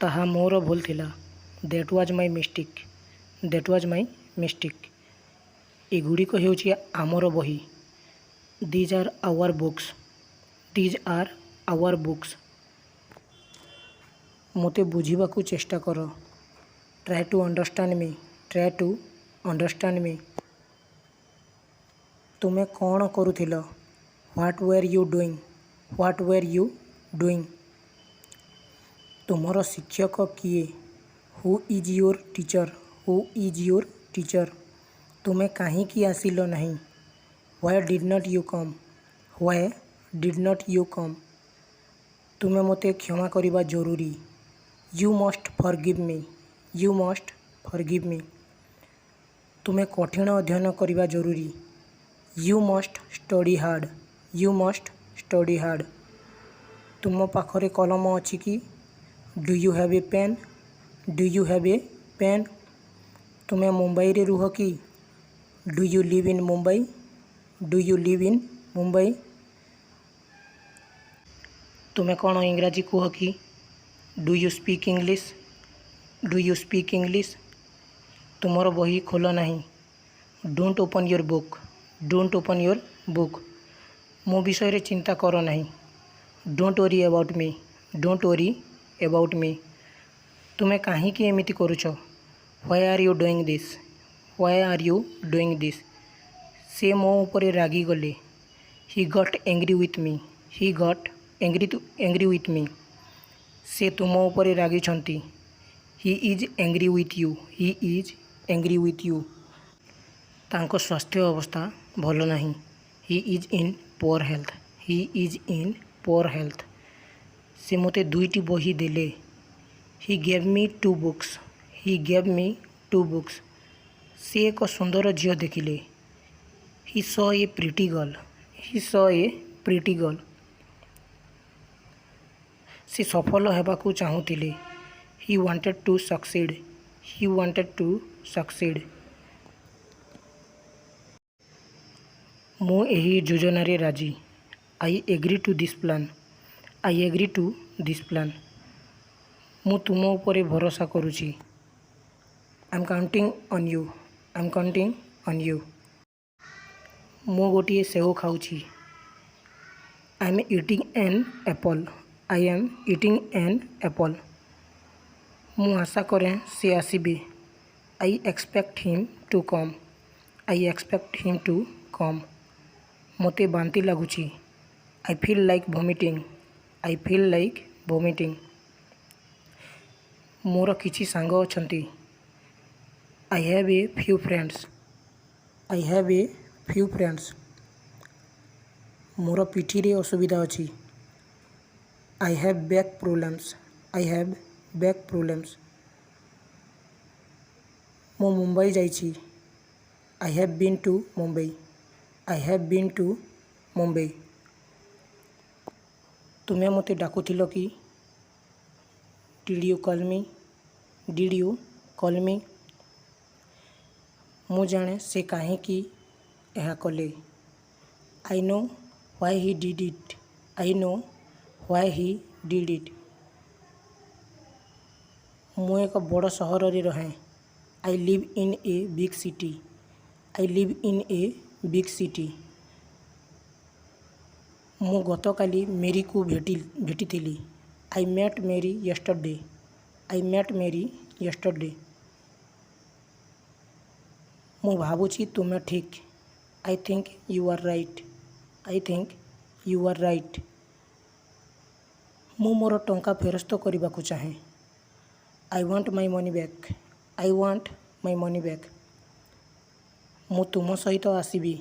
ତାହା ମୋର ଭୁଲ ଥିଲା। That was my mistake. That was my mistake. ଏଗୁଡ଼ିକ ହେଉଛି ଆମର ବହି। These are our books. These are our books. ମୋତେ ବୁଝିବାକୁ ଚେଷ୍ଟା କର। Try to understand me. Try to understand me. ତୁମେ କ'ଣ କରୁଥିଲ? What were you doing? What were you doing? ତୁମର ଶିକ୍ଷକ କିଏ? Who is your teacher? Who is your teacher? ତୁମେ କାହିଁକି ଆସିଲ ନାହିଁ? Why did not you come? Why did not you କମ୍? ତୁମେ ମୋତେ କ୍ଷମା କରିବା ଜରୁରୀ। ୟୁ ମଷ୍ଟ ଫରଗିଭ୍ ମି। ୟୁ ମଷ୍ଟ ଫରଗିଭ୍ ମି। ତୁମେ କଠିନ ଅଧ୍ୟୟନ କରିବା ଜରୁରୀ। You must study hard. You must study hard. ତୁମ ପାଖରେ କଲମ ଅଛି କି? Do you have a pen? Do you have a pen? ତୁମେ ମୁମ୍ବାଇରେ ରୁହ କି? Do you live in Mumbai? Do you live in Mumbai? ତୁମେ କ'ଣ ଇଂରାଜୀ କୁହ କି? Do you speak English? Do you speak English? ତୁମର ବହି ଖୋଲ ନାହିଁ। Don't open your book. Don't open your book. ମୋ ବିଷୟରେ ଚିନ୍ତା କର ନାହିଁ। Don't worry about me. Don't worry about me. ତୁମେ କାହିଁକି ଏମିତି କରୁଛ? Why are you doing this? Why are you doing this? ସେ ମୋ ଉପରେ ରାଗିଗଲେ। He got angry with me. He got angry with me. ସେ ତୁମ ଉପରେ ରାଗିଛନ୍ତି। He is angry with you. He is angry with you. ତାଙ୍କ ସ୍ୱାସ୍ଥ୍ୟ ଅବସ୍ଥା ଭଲ ନାହିଁ। He is in poor health. He is in poor health. ସେ ମୋତେ 2ଟି ବହି ଦେଲେ। ହି ଗେଭ୍ ମି 2 ବୁକ୍ସ। ହି ଗେଭ୍ ମି 2 ବୁକ୍ସ। ସେ ଏକ ସୁନ୍ଦର ଝିଅ ଦେଖିଲେ। ହି ସ ଏ ପ୍ରିଟି ଗର୍ଲ। ହି ସ ଏ ପ୍ରିଟି ଗର୍ଲ। ସେ ସଫଳ ହେବାକୁ ଚାହୁଁଥିଲେ। He wanted to succeed. He wanted to succeed. ମୁଁ ଏହି ଯୋଜନାରେ ରାଜି। I agree to this plan. I agree to this plan. ମୁଁ ତୁମ ଉପରେ ଭରସା କରୁଛି। I am counting on you. I am counting on you. ମୁଁ ଗୋଟିଏ ସେଓ ଖାଉଛି। I am eating an apple. I am eating an apple. ମୁଁ ଆଶା କରେ ସେ ଆସିବେ। I expect him to come. I expect him to କମ୍। ମୋତେ ବାନ୍ତି ଲାଗୁଛି। I feel like vomiting. I feel like vomiting. ମୋର କିଛି ସାଙ୍ଗ ଅଛନ୍ତି। I have a few friends. I have a few friends. ମୋର ପିଠିରେ ଅସୁବିଧା ଅଛି। I have back problems. I have back problems. ମୁଁ ମୁମ୍ବାଇ ଯାଇଛି। I have been to Mumbai. I have been to Mumbai. ତୁମେ ମୋତେ ଡାକୁଥିଲ କି? Did you call me? Did you call me? ମୁଁ ଜାଣେ ସେ କାହିଁକି ଏହା କଲେ। I know why he did it. I know why he did it. ମୁଁ ଏକ ବଡ଼ ସହରରେ ରହେ। I live in a big city. I live in a big city. ମୁଁ ଗତକାଲି ମେରିକୁ ଭେଟିଥିଲି। I matte Meri ୟେଷ୍ଟରଡେ। ଆଇ ମେଟ୍ ମେରି ୟେଷ୍ଟରଡେ। ମୁଁ ଭାବୁଛି ତୁମେ ଠିକ୍। I think you are right. I think you are right. ମୁଁ ମୋର ଟଙ୍କା ଫେରସ୍ତ କରିବାକୁ ଚାହେଁ। I want my money back. I want my money back. ମୁଁ ତୁମ ସହିତ ଆସିବି।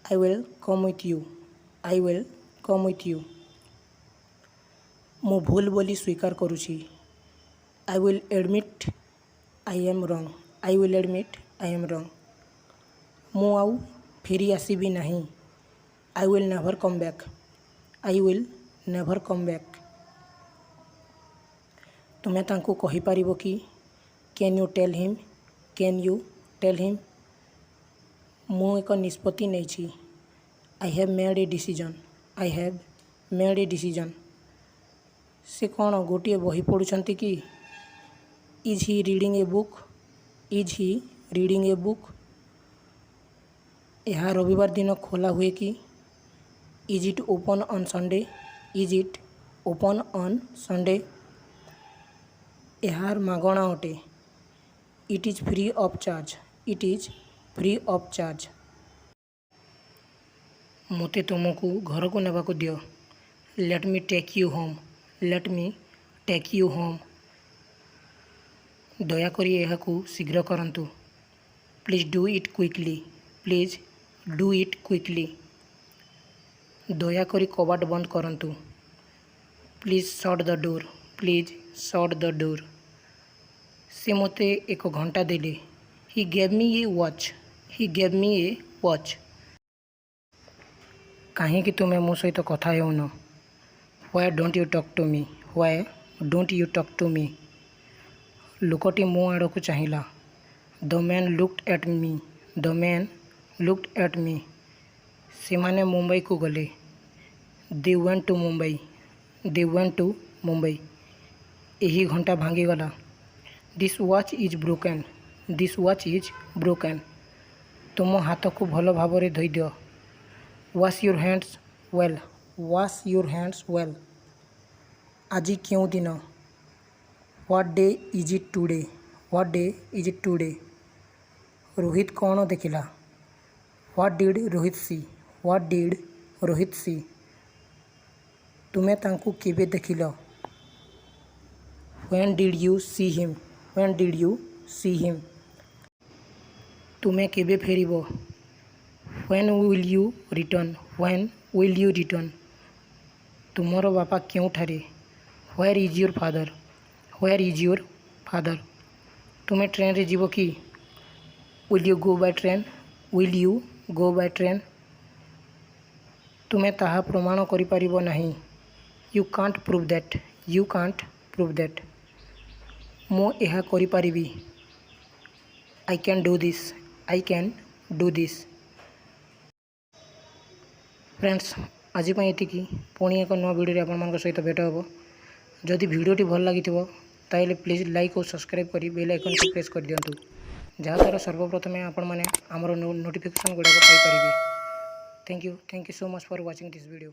I will come with you. I will come with you. ମୁଁ ଭୁଲ ବୋଲି ସ୍ୱୀକାର କରୁଛି। I will admit I am wrong. I will admit I am wrong. ମୁଁ ଆଉ ଫେରି ଆସିବି ନାହିଁ। I will never come back. I will never come back. ତୁମେ ତାଙ୍କୁ କହିପାରିବ କି? Can you tell him? Can you tell him? ମୁଁ ଏକ ନିଷ୍ପତ୍ତି ନେଇଛି। I have made a decision. I have made a decision. से कौन गोटे बही पढ़ुछंती कि? Is he reading a book? Is he reading a book? यह रविवार दिन खोला हुए कि? Is it open on Sunday? Is it open on Sunday? यार मागणा अटे। It is free of charge. It is free of charge. मोते तुमको घर को नेबाक दियो। Let me take you home. Let me take you home. दयाकरी यहाकू शीघ्र करंतु। Please do it quickly. Please do it quickly. दयाकरी कबाट बंद करंतु। Please shut the door. Please shut the door. से मोते एक घंटा देले। He gave me a watch. He gave me a watch. कहीं तुमे मो सहित कथा हेउन? Why don't you talk to me? Why don't you talk to me? लोकटी मो आड़ को चाहिला। The man looked at me. The man looked at me. से माने मुंबई को गले। They went to Mumbai. They went to Mumbai. यही घंटा भांगीगला। This watch is broken. This watch is broken. तुम हाथ को भल भाव धोई दियो। Wash your hands well. Wash your hands well. आज क्यों दिन? What day is it today? What day is it today? Rohit कौन देखिला? What did Rohit see? What did Rohit see? तुम्हें तांकू केबे देखिल? When did you see him? When did you see him? तुम्हें केबे फेरिबो? When will you return? When will you return? तुमर बापा क्यों ठारे? Where is your father? Where is your father? तुम्हें ट्रेन रे जीवो कि? Will you go by train? Will you go by train? तुम्हें ताहा प्रमाण करि परिबो नाही। You can't prove that. You can't prove that. मो एहा करि परिबी। I can do this. I can do this. Friends आज ये पुणी एक नुआ वीडियो आपण सहित भेट हम। जदि भिडटी भल लगी ताइले प्लीज लाइक और सब्सक्राइब कर बेल आइकन को प्रेस कर दिंतु जहाँद्वारा सर्वप्रथमें आपण मैंने आमर नोटिफिकेशन गुड़ाक पाइपर। Thank you so much for watching this video.